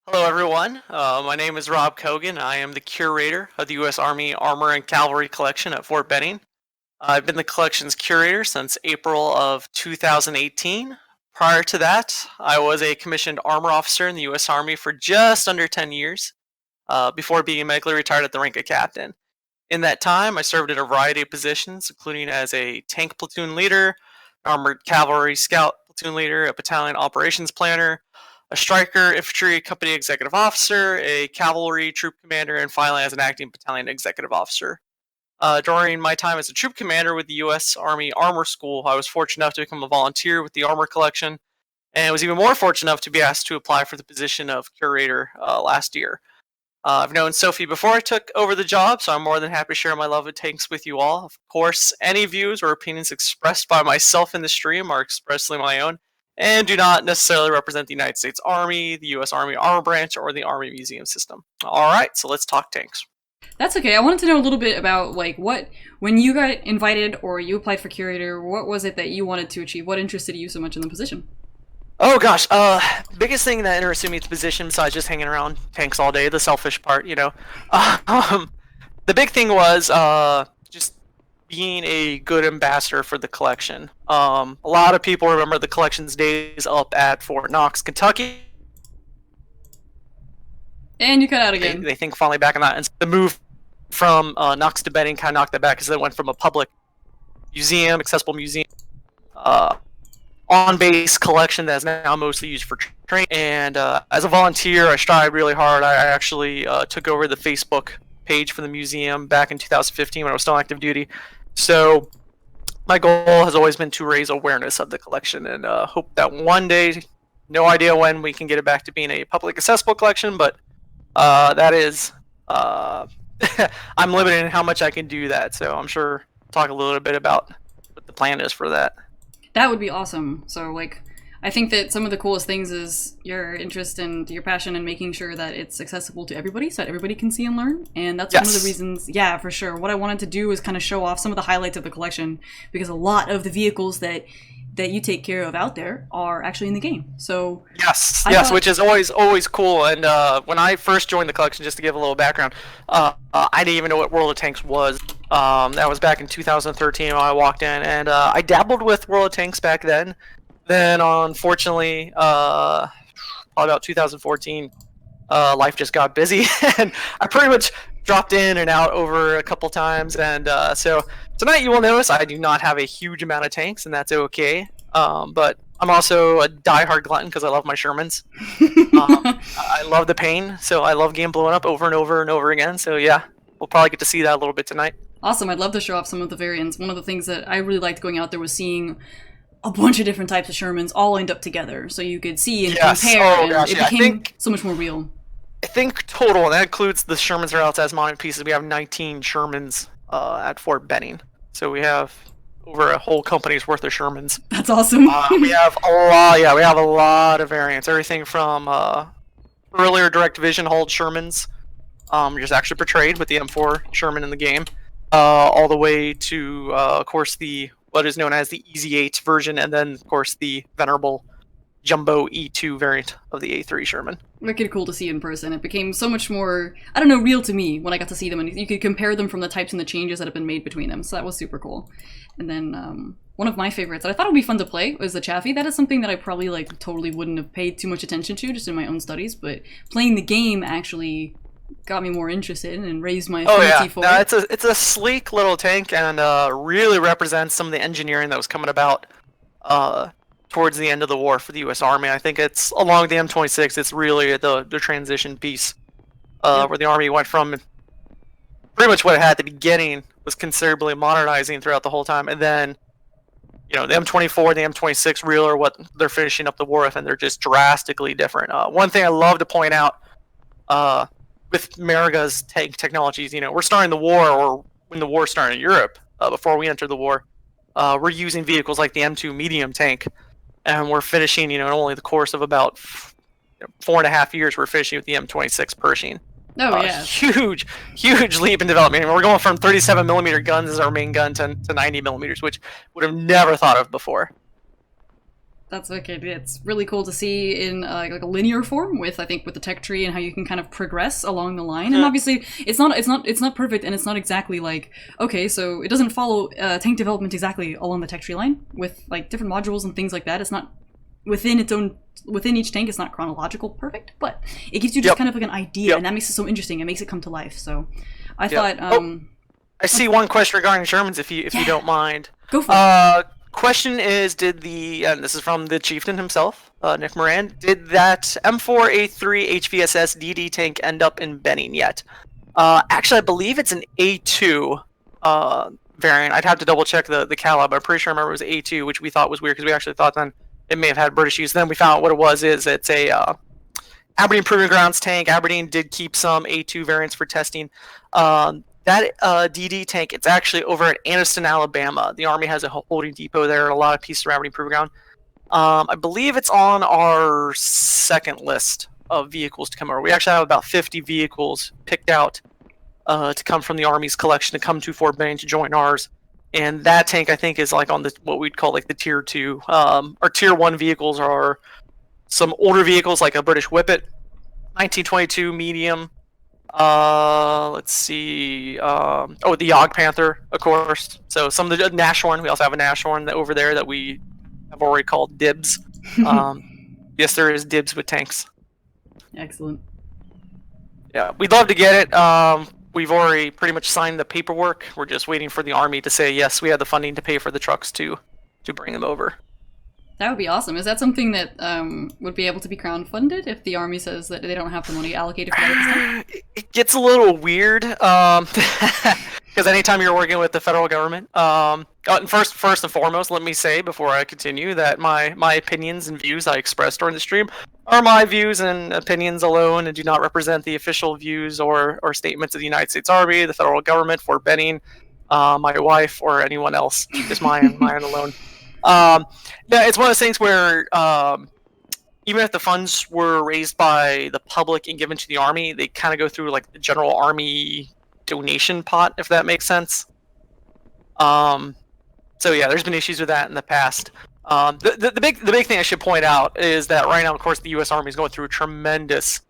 Hello, everyone. My name is Rob Cogan. I am the curator of the U.S. Army Armor and Cavalry Collection at Fort Benning. I've been the collection's curator since April of 2018. Prior to that, I was a commissioned armor officer in the U.S. Army for just under 10 years, before being medically retired at the rank of captain. In that time, I served in a variety of positions, including as a tank platoon leader, armored cavalry scout platoon leader, a battalion operations planner, a striker infantry company executive officer, a cavalry troop commander, and finally as an acting battalion executive officer. During my time as a troop commander with the U.S. Army Armor School, I was fortunate enough to become a volunteer with the Armor Collection, and was even more fortunate enough to be asked to apply for the position of curator last year. I've known Sophie before I took over the job, so I'm more than happy to share my love of tanks with you all. Of course, any views or opinions expressed by myself in the stream are expressly my own and do not necessarily represent the United States Army, the U.S. Army Armor Branch, or the Army Museum System. All right, so let's talk tanks. That's okay. I wanted to know a little bit about when you got invited or you applied for curator, what was it that you wanted to achieve? What interested you so much in the position? Oh gosh, biggest thing that interested me in the position besides just hanging around tanks all day, the selfish part, the big thing was just being a good ambassador for the collection. A lot of people remember the collection's days up at Fort Knox, Kentucky. And you cut out They, again. they think finally back on that, and the move from Knox to Benning kind of knocked that back because it went from a public museum, accessible museum, uh, on-base collection that's now mostly used for training. And as a volunteer, I strived really hard. I actually took over the Facebook page for the museum back in 2015 when I was still on active duty. So my goal has always been to raise awareness of the collection and hope that one day, no idea when, we can get it back to being a public accessible collection, but that is, I'm limited in how much I can do that. So I'm sure I'll talk a little bit about what the plan is for that. That would be awesome. So, I think that some of the coolest things is your interest and your passion in making sure that it's accessible to everybody so that everybody can see and learn. And that's one of the Yes. reasons, yeah, for sure. What I wanted to do is kind of show off some of the highlights of the collection because a lot of the vehicles that you take care of out there are actually in the game. So Yes, I yes, thought, which is always cool. And when I first joined the collection, just to give a little background, I didn't even know what World of Tanks was. That was back in 2013 when I walked in, and I dabbled with World of Tanks back then. Then, unfortunately, probably about 2014, life just got busy, and I pretty much dropped in and out over a couple times. And so tonight you will notice I do not have a huge amount of tanks, and that's okay. But I'm also a diehard glutton because I love my Shermans. I love the pain, so I love getting blown up over and over and over again. So yeah, we'll probably get to see that a little bit tonight. awesome. I'd love to show off some of the variants. One of the things that I really liked going out there was seeing a bunch of different types of Shermans all lined up together, so you could see and Yes. compare, Oh and gosh, it yeah. became so much more real. I think total, and that includes the Shermans routes as mounted pieces. We have 19 Shermans at Fort Benning, so we have over a whole company's worth of Shermans. That's awesome. We have a lot. Yeah, we have a lot of variants. Everything from earlier direct vision hold Shermans, just actually portrayed with the M4 Sherman in the game, all the way to, of course, the what is known as the Easy 8 version, and then of course the venerable Jumbo E2 variant of the A3 Sherman. Wicked cool to see in person. It became so much more, I don't know, real to me when I got to see them, and you could compare them from the types and the changes that have been made between them. So that was super cool. And then one of my favorites that I thought would be fun to play was the Chaffee. That is something that I probably totally wouldn't have paid too much attention to just in my own studies, but playing the game actually got me more interested and raised my Oh affinity yeah, for no, it. it's a sleek little tank, and really represents some of the engineering that was coming about towards the end of the war for the U.S. Army. I think it's along the M26. It's really the transition piece Yeah. where the Army went from pretty much what it had at the beginning was considerably modernizing throughout the whole time, and then the M24 and the M26 really are what they're finishing up the war with, and they're just drastically different. One thing I love to point out. With America's tank technologies, we're starting the war, or when the war started in Europe, before we entered the war, we're using vehicles like the M2 medium tank, and we're finishing, in only the course of about 4.5 years, we're finishing with the M26 Pershing. Oh, yeah. Huge leap in development. We're going from 37 millimeter guns as our main gun to 90 millimeters, which would have never thought of before. That's wicked. It's really cool to see in like a linear form with, I think, with the tech tree and how you can kind of progress along the line. And obviously, it's not perfect, and it's not exactly like, okay, so it doesn't follow tank development exactly along the tech tree line with like different modules and things like that. It's not within each tank. It's not chronological perfect, but it gives you just kind of like an idea, and that makes it so interesting. It makes it come to life. So I thought. I see one question regarding Shermans, if you don't mind. Go for it. Question is, and this is from the chieftain himself, Nick Moran, did that M4A3 HVSS DD tank end up in Benning yet? Actually, I believe it's an A2 variant. I'd have to double check the caliber, but I'm pretty sure I remember it was A2, which we thought was weird because we actually thought then it may have had British use. Then we found out what it was. It's a Aberdeen Proving Grounds tank. Aberdeen did keep some A2 variants for testing. That DD tank, it's actually over at Anniston, Alabama. The Army has a holding depot there, and a lot of pieces around Aberdeen Proving Ground. I believe it's on our second list of vehicles to come over. We actually have about 50 vehicles picked out to come from the Army's collection to come to Fort Benning to join ours. And that tank, I think, is like on the what we'd call like the tier 2. Our tier 1 vehicles are some older vehicles like a British Whippet, 1922 medium. Let's see. The Yogg Panther, of course. So some of the Nashorn. We also have a Nashorn over there that we have already called dibs. Yes, there is dibs with tanks. Excellent. Yeah, we'd love to get it. We've already pretty much signed the paperwork. We're just waiting for the Army to say yes, we have the funding to pay for the trucks to bring them over. That would be awesome. Is that something that would be able to be crowdfunded if the Army says that they don't have the money allocated for that at this time? It gets a little weird because anytime you're working with the federal government, and first and foremost, let me say before I continue that my opinions and views I expressed during the stream are my views and opinions alone, and do not represent the official views or statements of the United States Army, the federal government, Fort Benning, my wife, or anyone else. Just mine alone. Yeah, it's one of those things where even if the funds were raised by the public and given to the Army, they kind of go through like the general Army donation pot, if that makes sense. So yeah, there's been issues with that in the past. The big thing I should point out is that right now, of course, the U.S. Army is going through a tremendous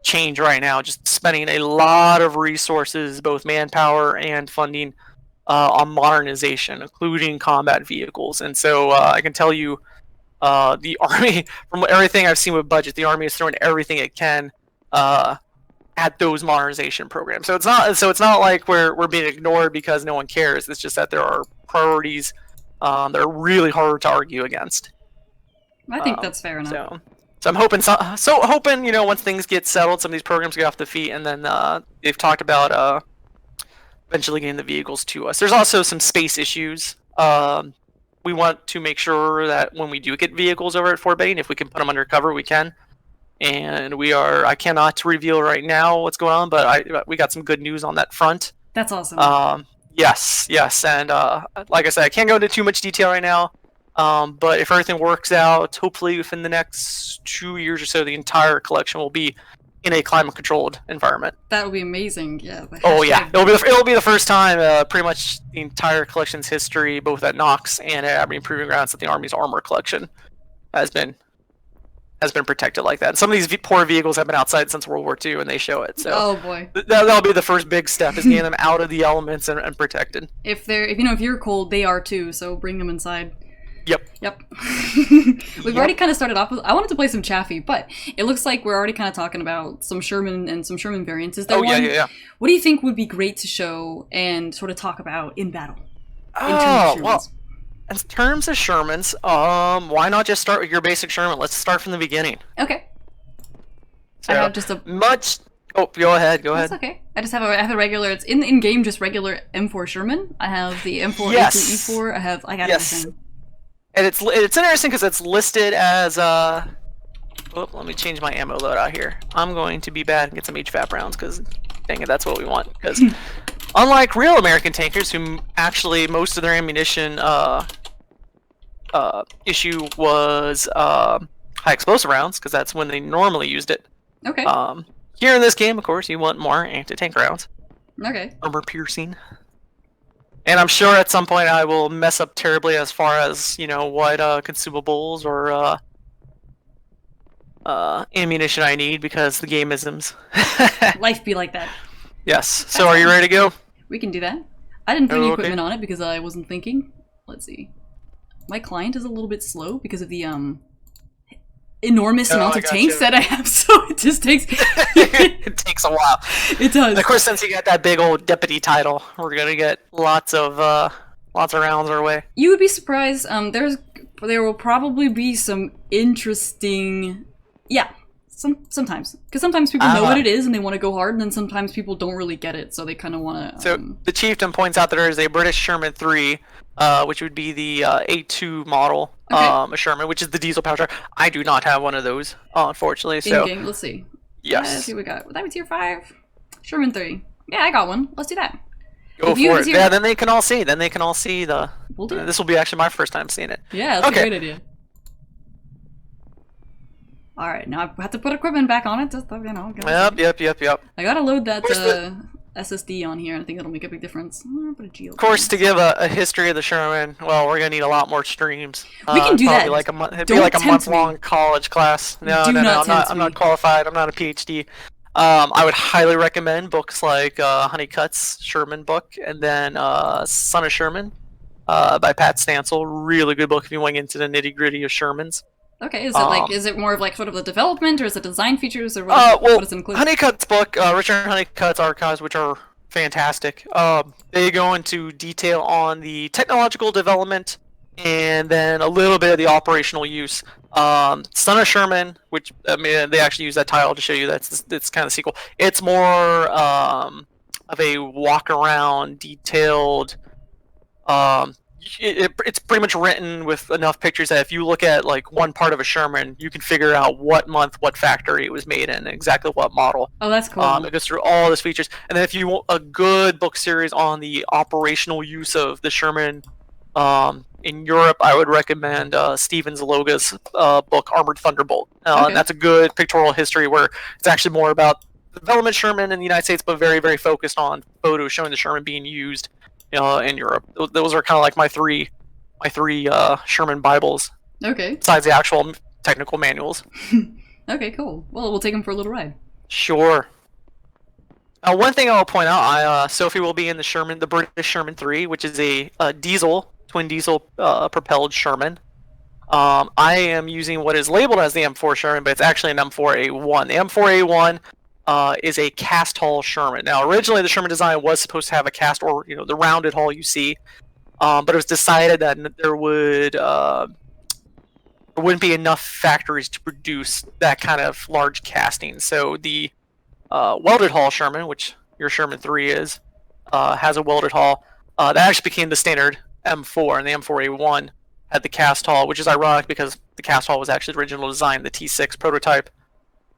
change right now, just spending a lot of resources, both manpower and funding, on modernization, including combat vehicles. And so I can tell you, the Army, from everything I've seen with budget, the Army is throwing everything it can at those modernization programs. So it's not like we're being ignored because no one cares. It's just that there are priorities that are really hard to argue against. I think that's fair enough. So I'm hoping, hoping, once things get settled, some of these programs get off the feet, and then they've talked about eventually getting the vehicles to us. There's also some space issues. We want to make sure that when we do get vehicles over at Fort Benning, if we can put them under cover, we can. And I cannot reveal right now what's going on, but we got some good news on that front. That's awesome. Yes, and like I said, I can't go into too much detail right now. But if everything works out, hopefully within the next 2 years or so, the entire collection will be in a climate-controlled environment. That would be amazing. Yeah. Oh yeah, it'll be the first time, pretty much the entire collection's history, both at NACC and at Aberdeen Proving Grounds, that the Army's armor collection has been protected like that. And some of these poor vehicles have been outside since World War II, and they show it. So oh boy, that'll be the first big step, is getting them out of the elements and protected. If you're cold, they are too. So bring them inside. Yep. We've already kind of started off with. I wanted to play some Chaffee, but it looks like we're already kind of talking about some Sherman and some Sherman variants. Is there one? Yeah. What do you think would be great to show and sort of talk about in battle? In terms of Shermans, why not just start with your basic Sherman? Let's start from the beginning. Okay. So, I have just a much. Oh, go ahead. That's okay. I just have a regular. It's in game, just regular M4 Sherman. I have the M4 A2 E4. I got everything. And it's interesting because it's listed as let me change my ammo loadout here. I'm going to be bad and get some HVAP rounds because, dang it, that's what we want. Because unlike real American tankers, who actually most of their ammunition issue was high explosive rounds, because that's when they normally used it. Okay. Here in this game, of course, you want more anti-tank rounds. Okay. Armor piercing. And I'm sure at some point I will mess up terribly as far as, you know, what consumables or ammunition I need because the game isms. Life be like that. Yes. So are you ready to go? We can do that. I didn't put any Okay. equipment on it because I wasn't thinking. Let's see. My client is a little bit slow because of the enormous amount of tanks that I have, so it just takes it takes a while. It does. And of course, since you got that big old deputy title, we're gonna get lots of rounds our way. You would be surprised. There will probably be some interesting, sometimes, because sometimes people know what it is and they want to go hard, and then sometimes people don't really get it, so they kind of want to. So the chieftain points out that there is a British Sherman 3, which would be the A2 model, a Sherman, which is the diesel power truck. I do not have one of those, unfortunately. So in-game, let's see. Yes. Let's see what we got. Would that be tier 5? Sherman 3. Yeah, I got one. Let's do that. Go for it. Yeah, then they can all see. Then they can all see the. We'll do it. This will be actually my first time seeing it. Yeah, that's a great idea. Alright, now I have to put equipment back on it. Just, you know. Yep. I gotta load that SSD on here, and I think that'll make a big difference. Of course, to give a history of the Sherman, well, we're gonna need a lot more streams. We can do that. Like it'd be like a month-long college class. No, I'm not qualified. I'm not a PhD. I would highly recommend books like Honeycutt's Sherman book, and then Son of Sherman by Pat Stansel. Really good book if you want to get into the nitty-gritty of Shermans. Okay, is it more of like sort of the development, or is it design features, or what does it include? Honeycutt's book, Richard Honeycutt's archives, which are fantastic. They go into detail on the technological development and then a little bit of the operational use. Son of Sherman, which I mean, they actually use that title to show you that's kind of the sequel. It's more of a walk around, detailed. It's pretty much written with enough pictures that if you look at like one part of a Sherman, you can figure out what month, what factory it was made in, exactly what model. Oh, that's cool. It goes through all these features, and then if you want a good book series on the operational use of the Sherman in Europe, I would recommend Steven Zaloga's book Armored Thunderbolt. And that's a good pictorial history where it's actually more about the development Sherman in the United States, but very, very focused on photos showing the Sherman being used in Europe. Those are kind of like my three Sherman Bibles. Okay. Besides the actual technical manuals. Okay, cool. Well, we'll take them for a little ride. Sure. One thing I will point out, Sophie will be in the British Sherman 3, which is a twin diesel propelled Sherman. I am using what is labeled as the M4 Sherman, but it's actually an M4A1. The M4A1 is a cast hull Sherman. Now, originally the Sherman design was supposed to have a cast, or the rounded hull you see, but it was decided that there wouldn't be enough factories to produce that kind of large casting. So the welded hull Sherman, which your Sherman 3 is, has a welded hull. That actually became the standard M4, and the M4A1 had the cast hull, which is ironic because the cast hull was actually the original design, the T6 prototype.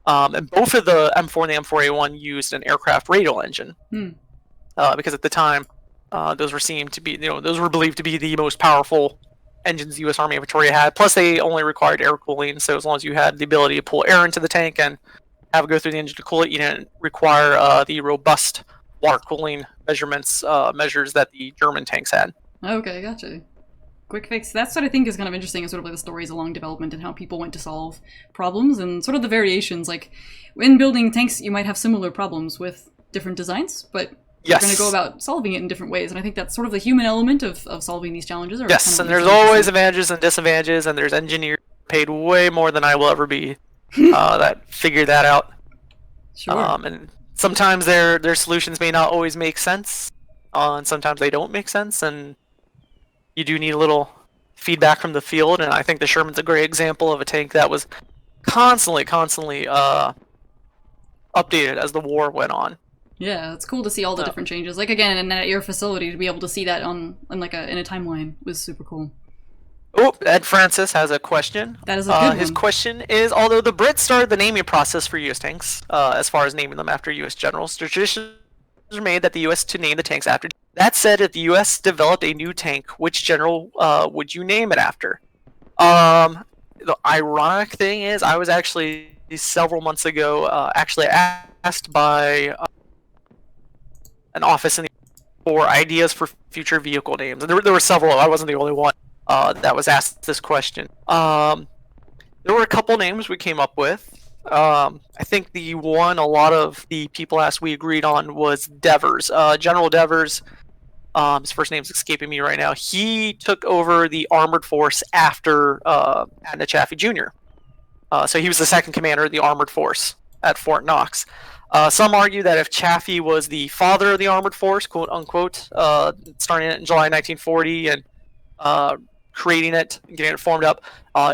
And both of the M4 and the M4A1 used an aircraft radial engine, because at the time, those were believed to be the most powerful engines the U.S. Army inventory had. Plus, they only required air cooling, so as long as you had the ability to pull air into the tank and have it go through the engine to cool it, you didn't require the robust water cooling measures that the German tanks had. Okay, gotcha. Quick fix. That's what I think is kind of interesting, is sort of like the stories along development and how people went to solve problems and sort of the variations. Like, in building tanks, you might have similar problems with different designs, but you're going to go about solving it in different ways. And I think that's sort of the human element of solving these challenges. Yes, kind of, and there's always advantages and disadvantages, and there's engineers paid way more than I will ever be that figure that out. Sure. And sometimes their solutions may not always make sense, and sometimes they don't make sense, and you do need a little feedback from the field. And I think the Sherman's a great example of a tank that was constantly updated as the war went on. Yeah, it's cool to see all the different changes. Like, again, in your facility, to be able to see that in a timeline was super cool. Oh, Ed Francis has a question. That is a good one. His question is, although the Brits started the naming process for U.S. tanks, as far as naming them after U.S. generals, traditions are made that the U.S. to name the tanks after. That said, if the U.S. developed a new tank, which general would you name it after? The ironic thing is, I was actually several months ago actually asked by an office in the for ideas for future vehicle names. And there were several. I wasn't the only one that was asked this question. There were a couple names we came up with. I think the one a lot of the people asked we agreed on was Devers. General Devers, his first name's escaping me right now. He took over the armored force after Adna Chaffee Jr. So he was the second commander of the armored force at Fort Knox. Some argue that if Chaffee was the father of the armored force, quote unquote, starting it in July 1940 and creating it, getting it formed up,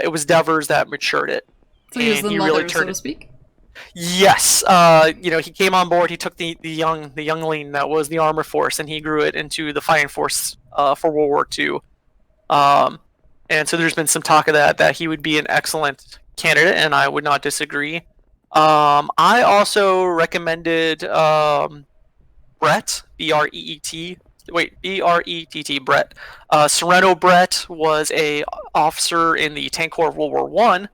it was Devers that matured it. So he was the mother, so to speak? Yes. He came on board, he took the youngling that was the armored force, and he grew it into the fighting force for World War II. And so there's been some talk of that he would be an excellent candidate, and I would not disagree. I also recommended Brett, B-R-E-E-T. B-R-E-T-T, Brett. Sereno Brett was a officer in the Tank Corps of World War One,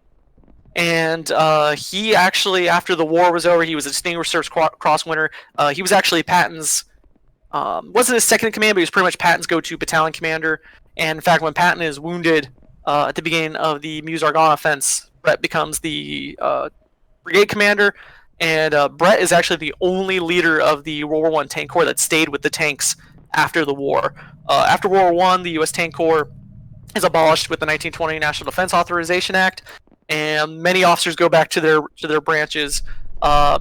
and he actually, after the war was over, he was a Distinguished Service Cross winner. He was actually Patton's, wasn't his second in command, but he was pretty much Patton's go-to battalion commander. And in fact, when Patton is wounded at the beginning of the Meuse-Argonne offense, Brett becomes the brigade commander, and Brett is actually the only leader of the World War I Tank Corps that stayed with the tanks after the war. After World War I, the U.S. Tank Corps is abolished with the 1920 National Defense Authorization Act, and many officers go back to their branches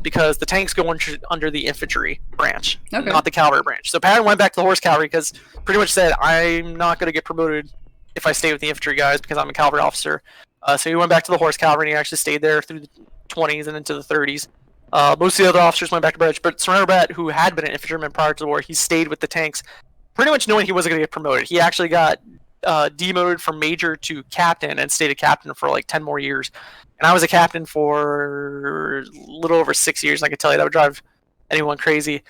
because the tanks go under the infantry branch, not the cavalry branch. So Patton went back to the horse cavalry because pretty much said, I'm not going to get promoted if I stay with the infantry guys because I'm a cavalry officer. So he went back to the horse cavalry, and he actually stayed there through the 20s and into the 30s. Most of the other officers went back to Brett, but Sereno Brett, who had been an infantryman prior to the war, he stayed with the tanks, pretty much knowing he wasn't going to get promoted. He actually got demoted from major to captain and stayed a captain for like 10 more years. And I was a captain for a little over 6 years, and I can tell you that would drive anyone crazy.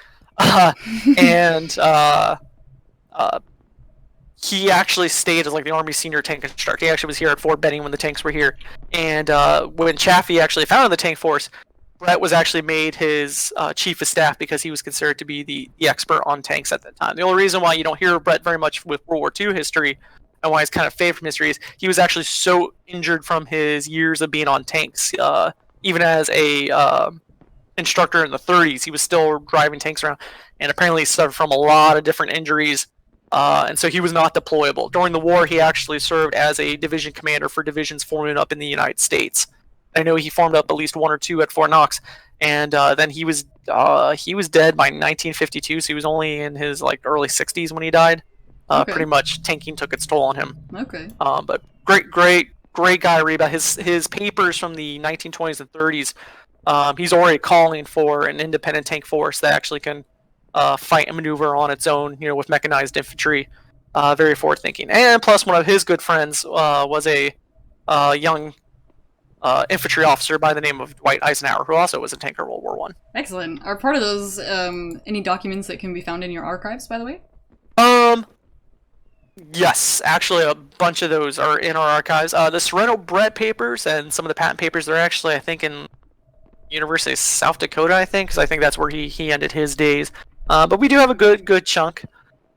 He actually stayed as like the Army senior tank instructor. He actually was here at Fort Benning when the tanks were here. And when Chaffee actually founded the tank force, Brett was actually made his chief of staff because he was considered to be the expert on tanks at that time. The only reason why you don't hear Brett very much with World War II history and why he's kind of faded from history is he was actually so injured from his years of being on tanks. Even as a instructor in the 30s, he was still driving tanks around, and apparently suffered from a lot of different injuries. And so he was not deployable. During the war, he actually served as a division commander for divisions forming up in the United States. I know he formed up at least one or two at Fort Knox, and then he was dead by 1952, so he was only in his like early 60s when he died. Pretty much tanking took its toll on him. Okay. But great guy to read about. His papers from the 1920s and 30s. He's already calling for an independent tank force that actually can fight and maneuver on its own, with mechanized infantry. Very forward thinking. And plus, one of his good friends was a young infantry officer by the name of Dwight Eisenhower, who also was a tanker in World War I. Excellent. Are part of those any documents that can be found in your archives, by the way? Yes, actually a bunch of those are in our archives. The Sereno Brett papers and some of the patent papers, they're actually, I think, in University of South Dakota, I think, because I think that's where he ended his days. But we do have a good chunk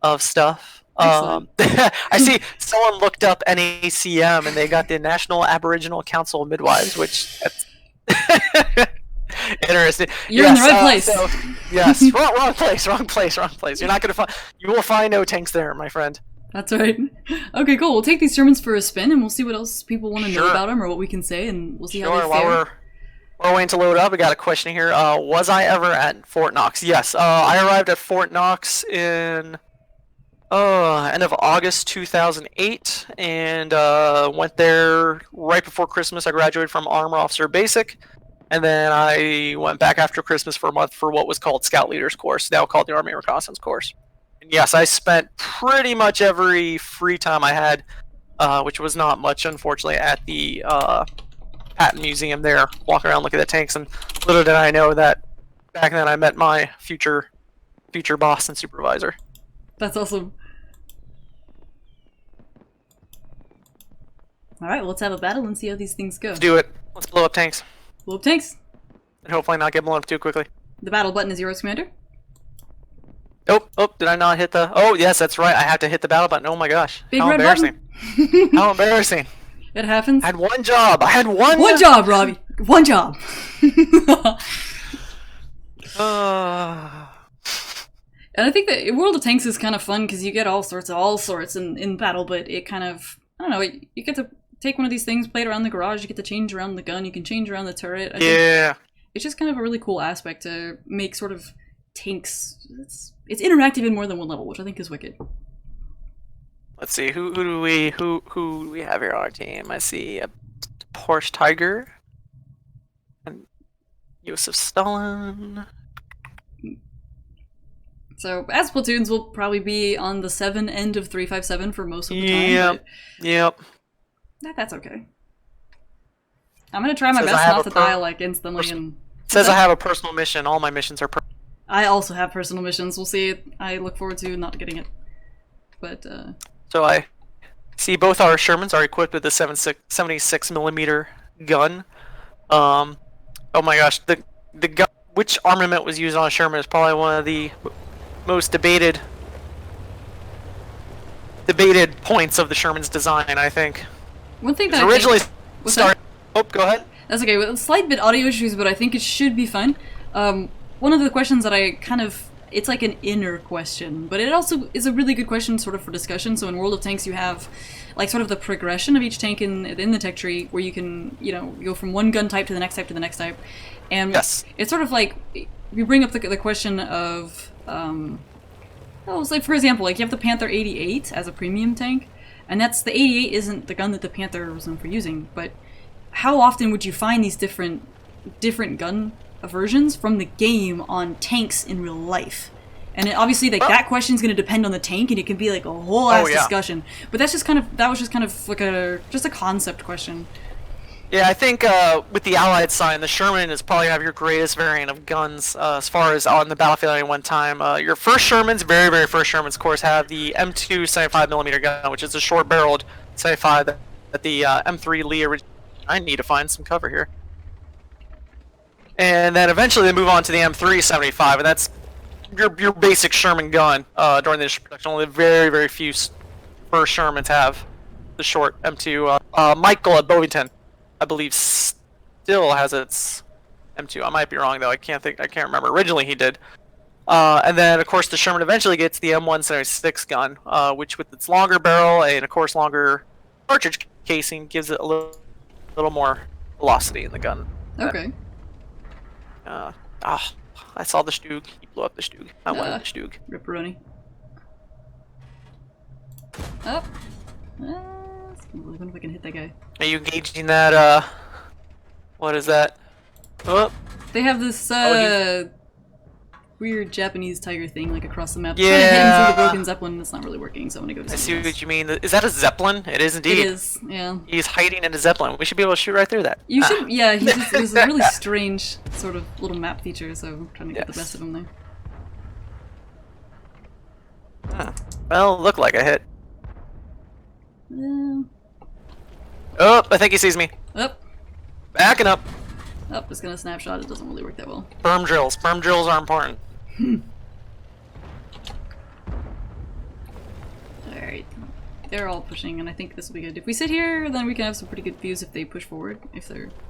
of stuff. I see someone looked up NACM and they got the National Aboriginal Council of Midwives, which that's interesting. You're in the right place. Yes, wrong place. You're not gonna find. You will find no tanks there, my friend. That's right. Okay, cool. We'll take these Shermans for a spin, and we'll see what else people want to know about them, or what we can say, and we'll see how they fare. We're waiting to load up. We got a question here. Was I ever at Fort Knox? Yes. I arrived at Fort Knox in end of August 2008, and went there right before Christmas. I graduated from Armor Officer Basic, and then I went back after Christmas for a month for what was called Scout Leaders Course, now called the Army Reconnaissance Course. And yes, I spent pretty much every free time I had, which was not much, unfortunately, at the Patton Museum there, walking around looking at the tanks. And little did I know that back then I met my future boss and supervisor. That's awesome. Alright, well, let's have a battle and see how these things go. Let's do it. Let's blow up tanks. Blow up tanks. And hopefully not get blown up too quickly. The battle button is yours, Commander. Oh, did I not hit the... Oh, yes, that's right. I have to hit the battle button. Oh my gosh. Big How red embarrassing. button. How embarrassing. It happens. I had one job. I had One job, Robbie. One job. And I think that World of Tanks is kind of fun because you get all sorts in battle, but it kind of, I don't know, you get to take one of these things, play it around the garage, you get to change around the gun, you can change around the turret. I think it's just kind of a really cool aspect to make sort of tanks. It's interactive in more than one level, which I think is wicked. Let's see, who do we have here on our team? I see a Porsche Tiger and Joseph Stalin. So, as platoons, we'll probably be on the 7 end of 357 for most of the time. Yep. That's okay. I'm gonna try my best not to die like instantly. And it says I have a personal mission. All my missions are I also have personal missions. We'll see. I look forward to not getting it. But so I see both our Shermans are equipped with the 76mm gun. Oh my gosh, the gun. Which armament was used on a Sherman is probably one of the most debated points of the Sherman's design, I think. One thing that originally started. Oh, go ahead. That's okay. With slight bit audio issues, but I think it should be fun. One of the questions that I kind of, it's like an inner question, but it also is a really good question sort of for discussion. So in World of Tanks, you have like sort of the progression of each tank in the tech tree, where you can, you know, go from one gun type to the next type to the next type, and yes, it's sort of like you bring up the question of. Oh, so like for example, like you have the Panther 88 as a premium tank, and that's the 88 isn't the gun that the Panther was known for using, but how often would you find these different gun versions from the game on tanks in real life? And obviously, like that question's going to depend on the tank, and it can be like a whole ass discussion. But that was just kind of like a concept question. Yeah, I think with the Allied side, the Sherman is probably have your greatest variant of guns as far as on the battlefield at any one time. Your first Shermans, very first Shermans, of course, have the M2 75mm gun, which is a short-barreled 75 that the M3 Lee originally. I need to find some cover here. And then eventually they move on to the M3 75, and that's your basic Sherman gun during the initial production. Only very few first Shermans have the short M2. Michael at Bovington, I believe, still has its M2. I might be wrong though. I can't remember. Originally he did. And then of course the Sherman eventually gets the M176 gun, which with its longer barrel and of course longer cartridge casing gives it a little more velocity in the gun. Okay. I saw the Stug. He blew up the Stug. I wanted the Stug. Ripperoni. Oh. I'm really wonder if I can hit that guy. Are you engaging that, what is that? Oh. They have this, weird Japanese tiger thing, like, across the map. Yeah. Trying to hit him through the broken Zeppelin, it's not really working, so I'm gonna go to I see what you mean. Is that a Zeppelin? It is indeed. It is, yeah. He's hiding in a Zeppelin. We should be able to shoot right through that. You should, yeah, it was a really strange sort of little map feature, so I'm trying to get the best of him there. Well, looked like a hit. Yeah. Oh, I think he sees me. Up. Backing up. Oh, just gonna snapshot. It doesn't really work that well. Firm drills. Firm drills are important. Alright. They're all pushing, and I think this will be good. If we sit here, then we can have some pretty good views if they push forward.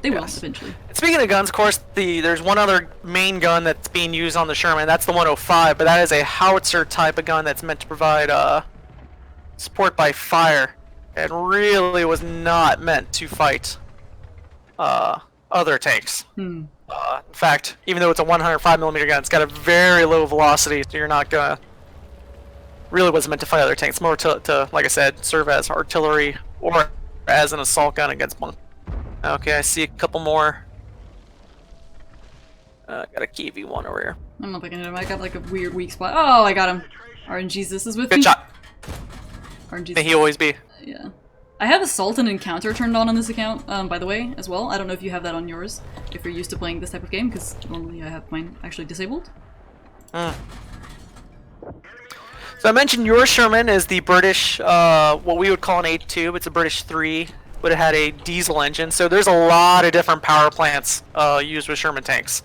They will, eventually. And speaking of guns, of course, there's one other main gun that's being used on the Sherman. That's the 105, but that is a howitzer type of gun that's meant to provide support by fire. It really was not meant to fight other tanks. In fact, even though it's a 105mm gun, it's got a very low velocity, so you're not gonna... Really wasn't meant to fight other tanks. More to like I said, serve as artillery or as an assault gun against one. Okay, I see a couple more. Got a Kiwi one over here. I don't know if I can hit him. I got like a weird weak spot. Oh, I got him. RNGesus is with me. Good shot. RNGesus. May he always be. Yeah. I have Assault and Encounter turned on this account, by the way, as well. I don't know if you have that on yours, if you're used to playing this type of game, because normally I have mine actually disabled. So I mentioned your Sherman is the British, what we would call an 8.2, it's a British 3, but it had a diesel engine, so there's a lot of different power plants used with Sherman tanks.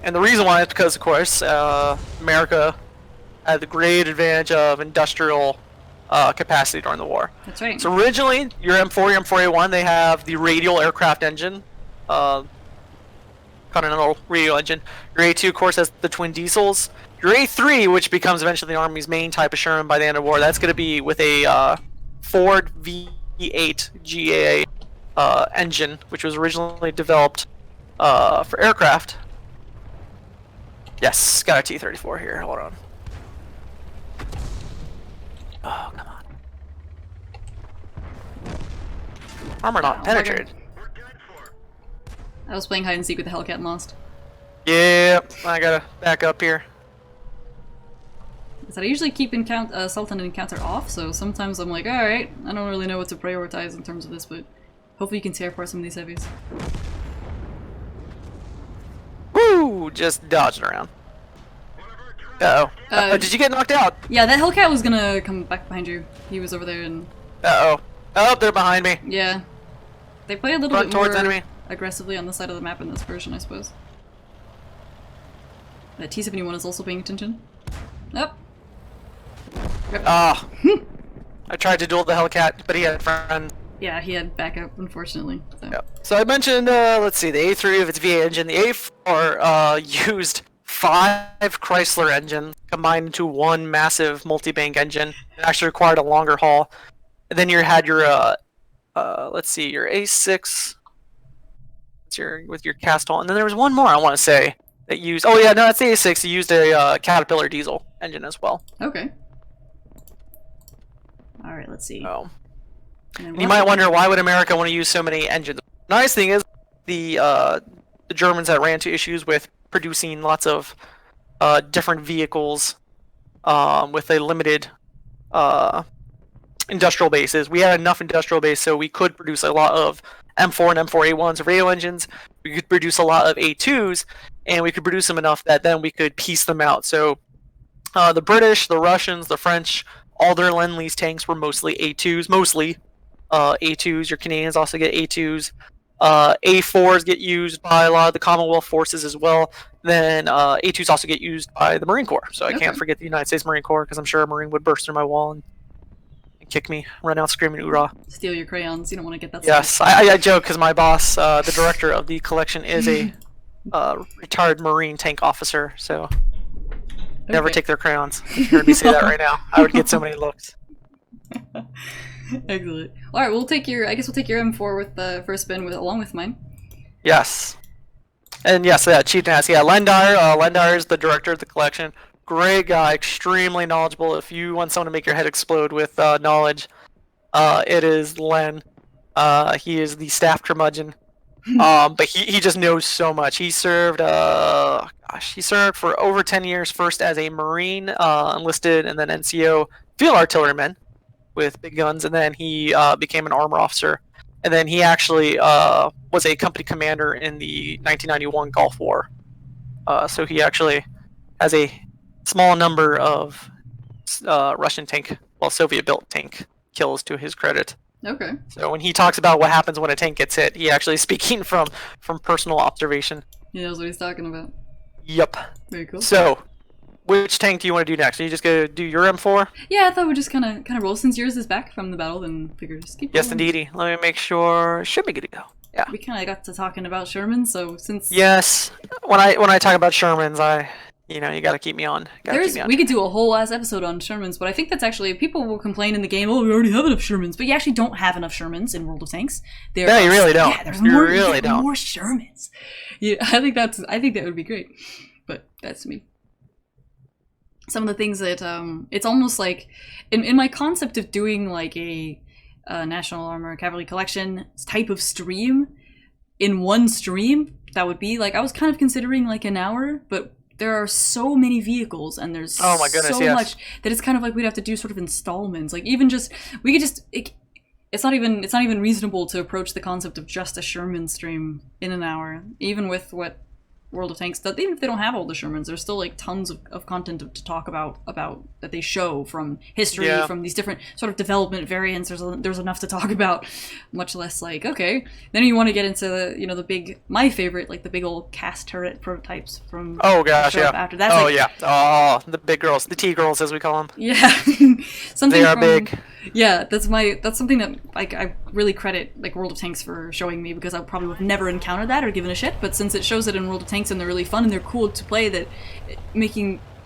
And the reason why is because, of course, America had the great advantage of industrial capacity during the war. That's right. So originally, your M4, your M4A1, they have the radial aircraft engine, Continental radial engine. Your A2, of course, has the twin diesels. Your A3, which becomes eventually the Army's main type of Sherman by the end of the war, that's going to be with a Ford V8 GA engine, which was originally developed for aircraft. Yes, got a T-34 here. Hold on. Oh, come on. Armor not penetrated. I was playing hide and seek with the Hellcat and lost. Yeah, I gotta back up here. I usually keep Sultan and Encounter off, so sometimes I'm like, alright, I don't really know what to prioritize in terms of this, but hopefully you can tear apart some of these heavies. Woo! Just dodging around. Uh-oh. Did you get knocked out? Yeah, that Hellcat was gonna come back behind you. He was over there and... Uh-oh. Oh, they're behind me. Yeah. They play a little Run bit towards more enemy. aggressively on the side of the map in this version, I suppose. That T-71 is also paying attention. Nope. Ah. I tried to duel the Hellcat, but he had friends. Yeah, he had backup, unfortunately. So. Yep. So I mentioned, let's see, the A3 with its V8 engine. The A4 used 5 Chrysler engines combined into one massive multi-bank engine. It actually required a longer haul. And then you had your, let's see, your A6 with your cast haul. And then there was one more, I want to say, that used, oh yeah, no, that's the A6. It used a Caterpillar diesel engine as well. Okay. Alright, let's see. Oh. And you might wonder, why would America want to use so many engines? The nice thing is, the Germans had ran into issues with producing lots of different vehicles with a limited industrial bases. We had enough industrial base, so we could produce a lot of M4 and M4A1s radial engines. We could produce a lot of A2s, and we could produce them enough that then we could piece them out. So the British, the Russians, the French, all their Lend-Lease tanks were mostly A2s, A2s. Your Canadians also get A2s. A4s get used by a lot of the Commonwealth forces as well. Then A2s also get used by the Marine Corps. So I can't forget the United States Marine Corps, because I'm sure a Marine would burst through my wall and kick me, run out screaming "Oorah!" Steal your crayons. You don't want to get that. Yes, I joke because my boss, the director of the collection, is a retired Marine tank officer. So never take their crayons. If you heard me say that right now, I would get so many looks. Excellent. All right, we'll take your. I guess we'll take your M4 with the first spin along with mine. Yes, and yes, Chief NACC. Yeah, Lendar is the director of the collection. Great guy, extremely knowledgeable. If you want someone to make your head explode with knowledge, it is Len. He is the staff curmudgeon. But he just knows so much. He served, he served for over 10 years, first as a Marine, enlisted, and then NCO field artilleryman with big guns, and then he became an armor officer. And then he actually was a company commander in the 1991 Gulf War. So he actually has a small number of Russian tank, well, Soviet-built tank kills to his credit. Okay. So when he talks about what happens when a tank gets hit, he actually is speaking from personal observation. He knows what he's talking about. Yep. Very cool. So, which tank do you want to do next? Are you just gonna do your M4? Yeah, I thought we'd just kind of roll. Since yours is back from the battle, then figure just keep Yes, rolling. indeedy. Let me make sure. Should be good to go. Yeah. We kind of got to talking about Sherman, so since Yes. When I talk about Shermans, you got to keep me on. We could do a whole ass episode on Shermans, but I think that's actually, people will complain in the game, oh, we already have enough Shermans, but you actually don't have enough Shermans in World of Tanks. You really don't. Yeah, there's you more, really don't. more Shermans. Yeah, I think that would be great, but that's me. Some of the things that it's almost like in my concept of doing like a National Armor Cavalry Collection type of stream in one stream, that would be like, I was kind of considering like an hour, but there are so many vehicles and there's so much that it's kind of like we'd have to do sort of installments. Like even just it's not even reasonable to approach the concept of just a Sherman stream in an hour, even with what World of Tanks, that even if they don't have all the Shermans, there's still like tons of content to talk about that they show from history, from these different sort of development variants. There's enough to talk about, much less like, okay, then you want to get into the big, my favorite, like the big old cast turret prototypes from after that. The big girls, the T girls as we call them. Yeah. They are big. Yeah, that's something that I really credit like World of Tanks for showing me, because I probably would have never encountered that or given a shit, but since it shows it in World of Tanks and they're really fun and they're cool to play, that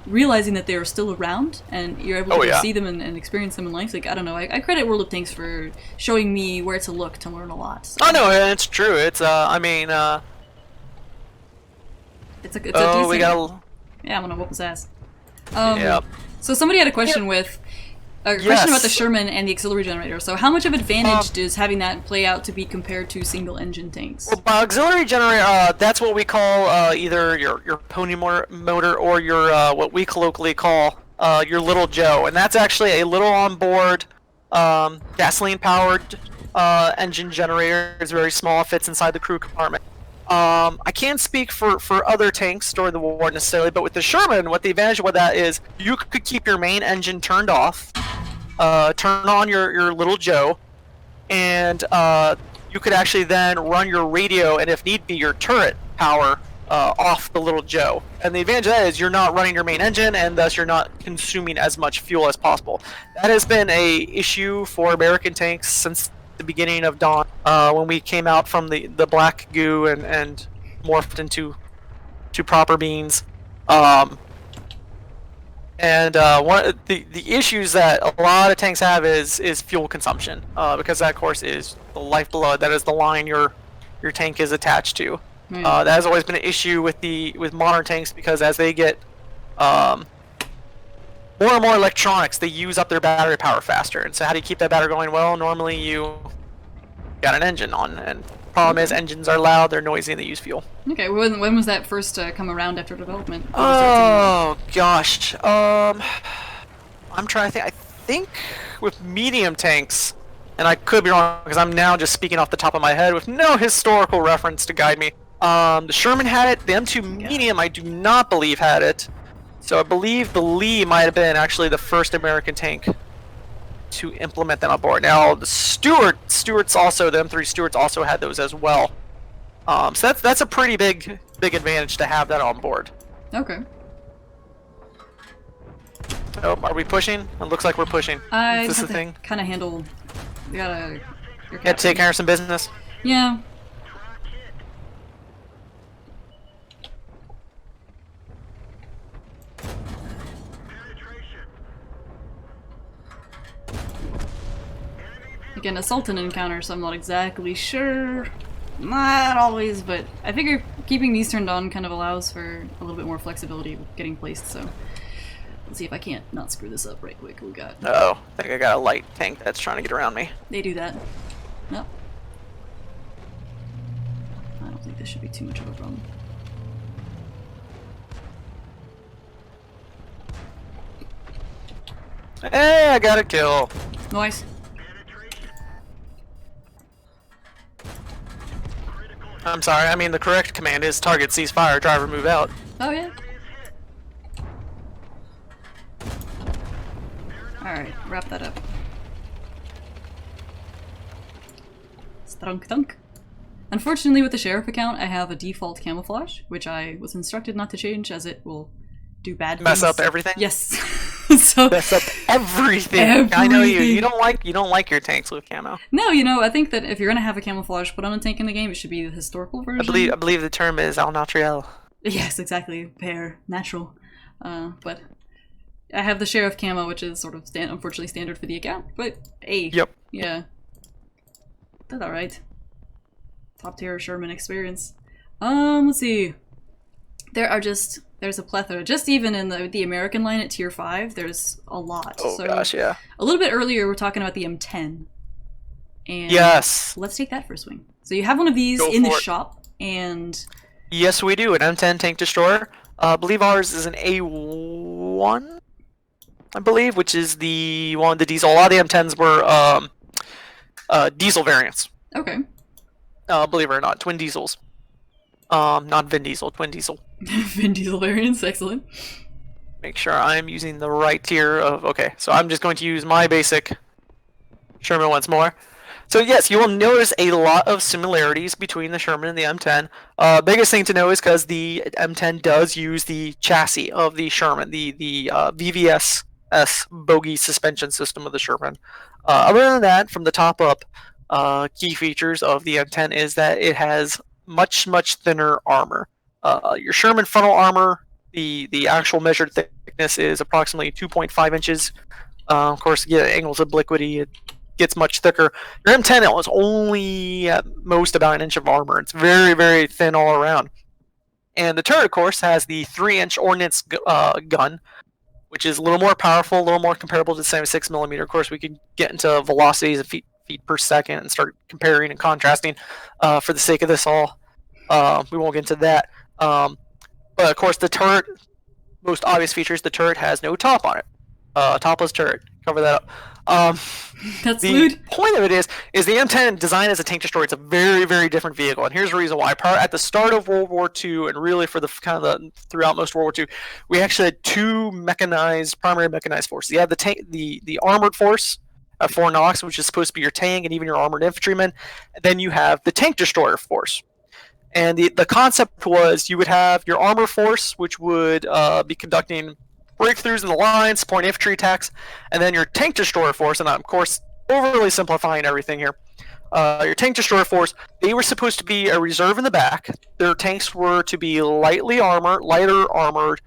realizing that they're still around and you're able to see them and experience them in life, like, I don't know, I credit World of Tanks for showing me where to look to learn a lot. So. Oh no, it's true. It's it's a decent... we got Yeah, I'm gonna whoop his ass. So somebody had a question about the Sherman and the auxiliary generator. So how much of advantage does having that play out to be compared to single engine tanks? Well, by auxiliary generator, that's what we call either your pony motor or your what we colloquially call your little Joe, and that's actually a little onboard gasoline powered engine generator. It's very small, fits inside the crew compartment. I can't speak for other tanks during the war necessarily, but with the Sherman, what the advantage of that is, you could keep your main engine turned off, turn on your little Joe, and you could actually then run your radio and, if need be, your turret power off the little Joe. And the advantage of that is you're not running your main engine, and thus you're not consuming as much fuel as possible. That has been a issue for American tanks since the beginning of Dawn, when we came out from the black goo and morphed into proper beans. One of the issues that a lot of tanks have is fuel consumption, because that, of course, is the lifeblood. That is the line your tank is attached to. That has always been an issue with modern tanks, because as they get more and more electronics, they use up their battery power faster. And so how do you keep that battery going? Well, normally you got an engine on, and the problem is engines are loud, they're noisy, and they use fuel. Okay, when was that first come around after development? Oh gosh, I'm trying to think. I think with medium tanks, and I could be wrong because I'm now just speaking off the top of my head with no historical reference to guide me. The Sherman had it. The M2 medium, I do not believe, had it. So I believe the Lee might have been actually the first American tank to implement them on board. Now the Stuarts also, the M3 Stuarts also had those as well. So that's a pretty big advantage to have that on board. Okay. Oh, are we pushing? It looks like we're pushing. Is this the thing? Kind of handle. You gotta. You gotta take care of some business. Yeah. Again, a Sultan encounter, so I'm not exactly sure. Not always, but I figure keeping these turned on kind of allows for a little bit more flexibility with getting placed, so let's see if I can't not screw this up right quick. We got... Oh, I think I got a light tank that's trying to get around me. They do that. No. I don't think this should be too much of a problem. Hey, I got a kill. Nice. I'm sorry, I mean the correct command is target cease fire, driver move out. Oh yeah? Alright, wrap that up. Strunk-dunk. Unfortunately, with the sheriff account, I have a default camouflage, which I was instructed not to change as it will do bad things. Mess up everything? Yes. So mess up everything. I know you. You don't like your tanks with camo. No, I think that if you're gonna have a camouflage put on a tank in the game, it should be the historical version. I believe the term is al naturel. Yes, exactly. Pair natural. But I have the sheriff camo, which is sort of unfortunately standard for the account. But hey, yep. Yeah, that's all right. Top tier Sherman experience. Let's see. There's a plethora. Just even in the American line at tier 5, there's a lot. Oh gosh, yeah. A little bit earlier, we're talking about the M10. And yes. Let's take that for a swing. So you have one of these in the shop, and... Yes, we do. An M10 tank destroyer. I believe ours is an A1, I believe, which is the one, the diesel. A lot of the M10s were diesel variants. Okay. Believe it or not, twin diesels. Not Vin Diesel, Twin Diesel. Vin Diesel variants, excellent. Make sure I'm using the right tier of. Okay, so I'm just going to use my basic Sherman once more. So yes, you will notice a lot of similarities between the Sherman and the M10. Biggest thing to know is because the M10 does use the chassis of the Sherman, the VVS bogie suspension system of the Sherman. Other than that, from the top up, key features of the M10 is that it has much thinner armor. Your Sherman frontal armor, the actual measured thickness is approximately 2.5 inches. Of course, yeah, angles of obliquity, it gets much thicker. Your M10 is only at most about an inch of armor. It's very thin all around. And the turret, of course, has the 3-inch ordnance gun, which is a little more powerful, a little more comparable to the 76mm. Of course, we could get into velocities of feet per second and start comparing and contrasting. For the sake of this all, we won't get into that. But of course, the turret, most obvious features, the turret has no top on it. Topless turret. Cover that up. That's the lewd. point of it is the M10 designed as a tank destroyer. It's a very different vehicle, and here's the reason why. At the start of World War II, and really for the kind of the throughout most of World War II, we actually had two primary mechanized forces. You have the tank, the armored force at Fort Knox, which is supposed to be your tank and even your armored infantrymen. And then you have the tank destroyer force. And the concept was you would have your armor force, which would be conducting breakthroughs in the lines, point infantry attacks, and then your tank destroyer force, and I'm, of course, overly simplifying everything here. Your tank destroyer force, they were supposed to be a reserve in the back. Their tanks were to be lighter armored,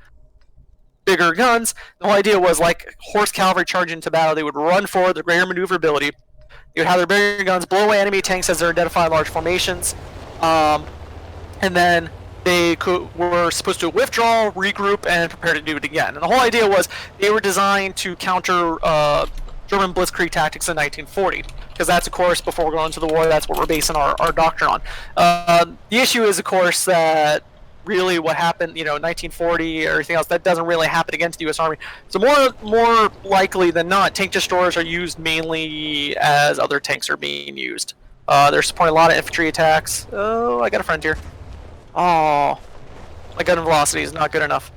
bigger guns. The whole idea was like horse cavalry charging into battle. They would run forward, their greater maneuverability. They would have their bigger guns blow away enemy tanks as they're identifying large formations. And then they were supposed to withdraw, regroup, and prepare to do it again. And the whole idea was they were designed to counter German blitzkrieg tactics in 1940. Because that's, of course, before we're going into the war, that's what we're basing our doctrine on. The issue is, of course, that really what happened, 1940 or everything else, that doesn't really happen against the U.S. Army. So more likely than not, tank destroyers are used mainly as other tanks are being used. They're supporting a lot of infantry attacks. Oh, I got a friend here. Oh, my gun velocity is not good enough.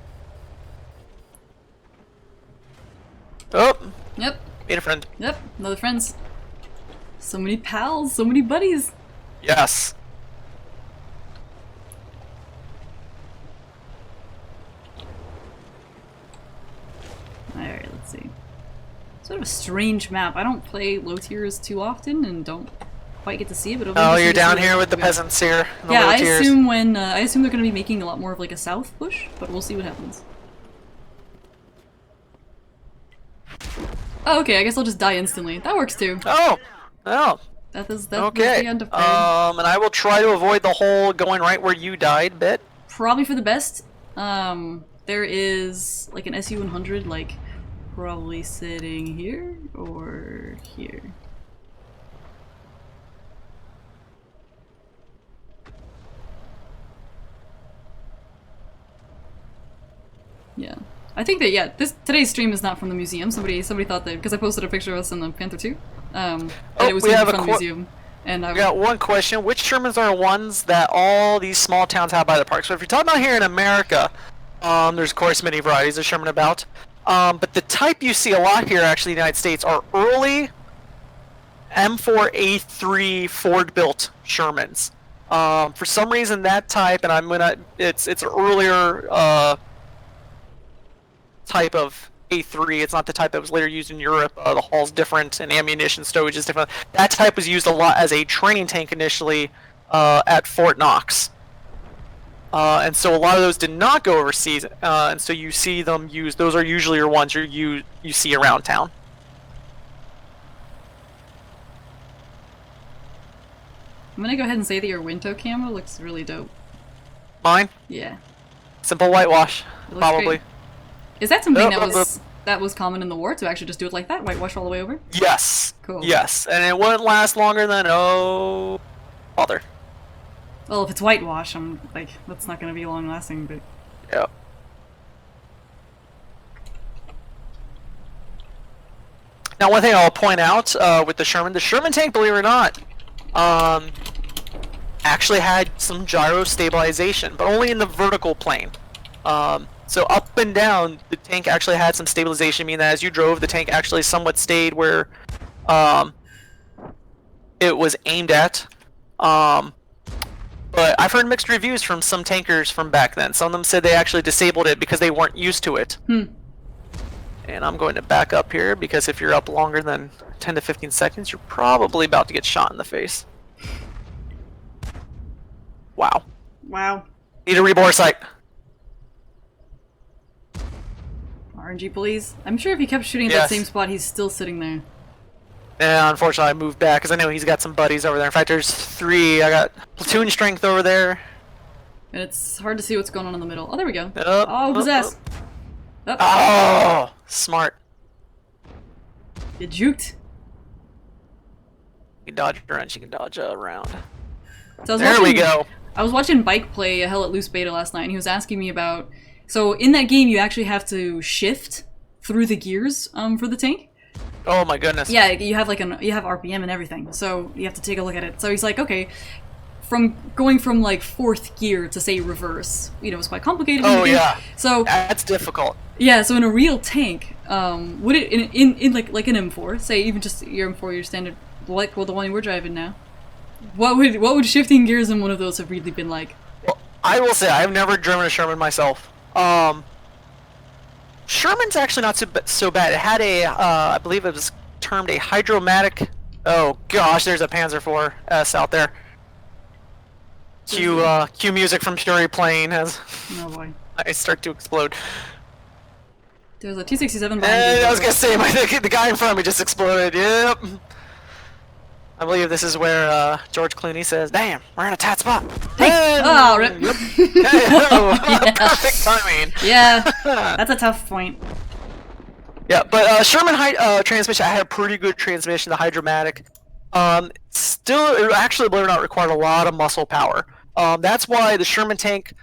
Oh, Yep. made a friend. Yep. Another friends. So many pals, so many buddies. Yes. Alright, let's see. Sort of a strange map. I don't play low tiers too often and don't quite get to see it, but Oh, you're down here with the peasants here. Yeah, I assume I assume they're going to be making a lot more of like a south push, but we'll see what happens. Oh, okay, I guess I'll just die instantly. That works too. Oh, That's okay. the end of And I will try to avoid the whole going right where you died bit. probably for the best. There is like an SU-100, like probably sitting here or here. Yeah. I think that, yeah, today's stream is not from the museum. Somebody thought that, because I posted a picture of us in the Panther 2, and it was from the museum. And we got one question. Which Shermans are ones that all these small towns have by the park? So if you're talking about here in America, there's of course many varieties of Sherman about. But the type you see a lot here actually in the United States are early M4A3 Ford-built Shermans. For some reason that type, and it's an earlier type of A3. It's not the type that was later used in Europe. The hull's different and ammunition stowage is different. That type was used a lot as a training tank initially at Fort Knox. And so a lot of those did not go overseas, and so you see them used. Those are usually your ones you see around town. I'm gonna go ahead and say that your Winto camo looks really dope. Mine? Yeah. Simple whitewash, It looks probably. great. Is that something that was common in the war, to actually just do it like that? Whitewash all the way over? Yes. Cool. Yes, and it wouldn't last longer than bother. Well, if it's whitewash, I'm like, that's not gonna be long lasting, but... Yeah. Now, one thing I'll point out with the Sherman tank, believe it or not, actually had some gyro stabilization, but only in the vertical plane. So up and down, the tank actually had some stabilization, meaning that as you drove, the tank actually somewhat stayed where it was aimed at. But I've heard mixed reviews from some tankers from back then. Some of them said they actually disabled it because they weren't used to it. And I'm going to back up here because if you're up longer than 10 to 15 seconds, you're probably about to get shot in the face. Wow. Wow. Need a rebore site. RNG, please. I'm sure if he kept shooting at Yes. that same spot, he's still sitting there. And unfortunately, I moved back because I know he's got some buddies over there. In fact, there's 3. I got platoon strength over there. And it's hard to see what's going on in the middle. Oh, there we go. Up, Oh, possess. Up. Oh, smart. Get juked. You can dodge around. You can dodge around. So I was There we watching, go. I was watching Bike play a Hell at Loose beta last night, and he was asking me about... So in that game, you actually have to shift through the gears for the tank. Oh my goodness. Yeah, you have you have RPM and everything, so you have to take a look at it. So he's like, okay, going from like 4th gear to say reverse, it's quite complicated. Oh yeah. So That's difficult. yeah, so in a real tank, would it in like an M4, say even just your M4, your standard, like the one we're driving now, what would shifting gears in one of those have really been like? Well, I will say I've never driven a Sherman myself. Sherman's actually not so bad. It had a, I believe it was termed a hydromatic. Oh gosh, there's a Panzer IV out there. Cue music from Fury playing as Oh boy. I start to explode. There's a T-67 behind And you. I was gonna say, the guy in front of me just exploded. Yep. I believe this is where George Clooney says, "Damn, we're in a tight spot." Hey! Oh, rip. Yep. Hey, Yeah. perfect timing. Yeah, that's a tough point. Yeah, but Sherman transmission, I had a pretty good transmission, the hydromatic. Still, it actually, believe it or not, required a lot of muscle power. That's why the Sherman tank,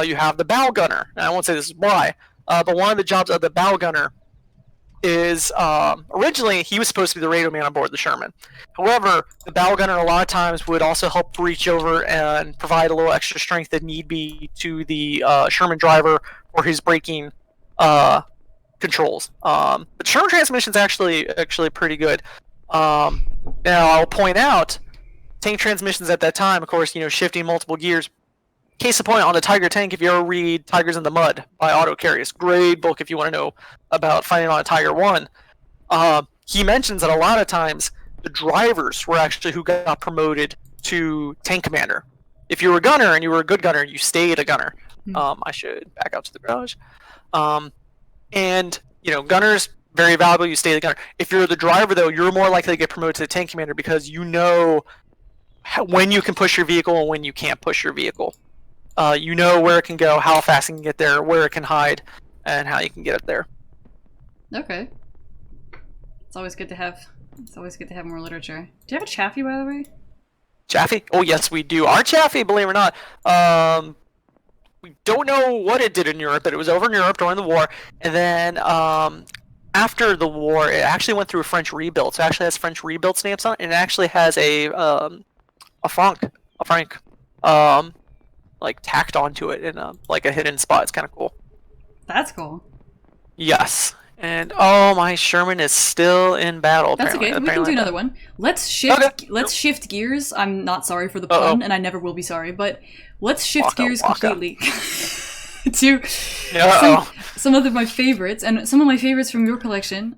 you have the bow gunner. And I won't say this is why, but one of the jobs of the bow gunner is, originally, he was supposed to be the radio man on board the Sherman. However, the bow gunner a lot of times would also help reach over and provide a little extra strength if need be to the Sherman driver or his braking controls. But Sherman transmission is actually pretty good. Now I'll point out, tank transmissions at that time, of course, shifting multiple gears. Case in point, on the Tiger tank, if you ever read Tigers in the Mud by Otto Carius, great book if you want to know about fighting on a Tiger 1. He mentions that a lot of times the drivers were actually who got promoted to tank commander. If you were a gunner and you were a good gunner, you stayed a gunner. I should back out to the garage. And gunners, very valuable, you stay the gunner. If you're the driver, though, you're more likely to get promoted to the tank commander because you know when you can push your vehicle and when you can't push your vehicle. You know where it can go, how fast it can get there, where it can hide, and how you can get it there. Okay. It's always good to have more literature. Do you have a Chaffee, by the way? Chaffee? Oh yes, we do. Our Chaffee, believe it or not, we don't know what it did in Europe, but it was over in Europe during the war, and then after the war, it actually went through a French rebuild. So it actually has French rebuild stamps on it, and it actually has a franc, like tacked onto it in like a hidden spot. It's kind of cool. That's cool. Yes. And oh, my Sherman is still in battle. That's okay. We can do another one. Let's shift. Okay. Let's shift gears. I'm not sorry for the pun, and I never will be sorry. But let's shift gears completely to some of my favorites, and some of my favorites from your collection.